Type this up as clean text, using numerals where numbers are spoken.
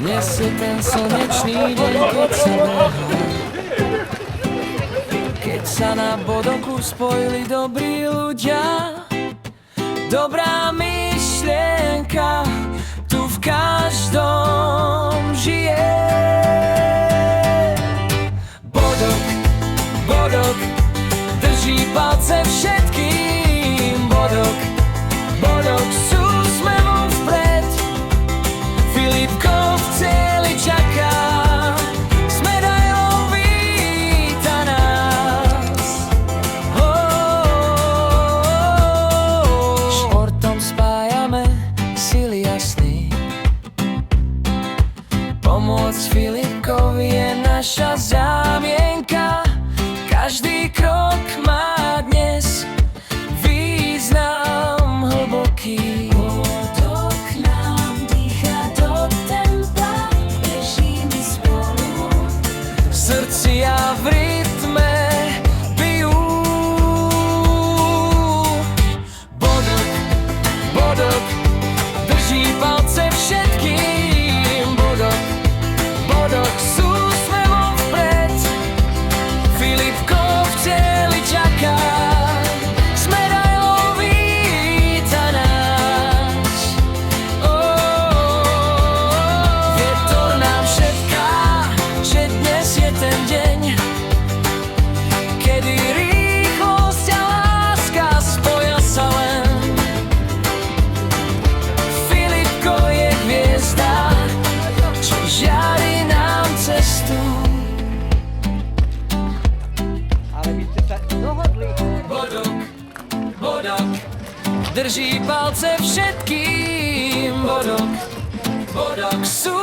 Dnes je ten slnečný deň, keď sa behá, keď sa na bodoku spojili dobrí ľudia. Dobrá myšlienka tu v každom žije. Bodok, bodok, drží palce všetkým. Bodok, bodok, s úsmevom vpred. Filipko v cieli čaká, s medailou víta nás. Športom spájame sily a sny. Pomôcť Filipkovi je naša zámienka. Každý krok má dnes význam hlboký. Bodok nám dýcha do tempa, bežíme spolu. Srdcia v rytme bijú. Bodok, bodok, drží palce všetkým. Bodok, bodok, s úsmevom vpred. Filipko v cieli čaká, s medailou víta nás. Vietor nám šepká, že dnes je ten deň, kedy rýchlosť a láska spoja sa len. Filipko je hviezda, čo žiari nám cestu. Ale vy ste sa dohodli. Bodok, bodok, drží palce všetkým. Bodok, bodok, sú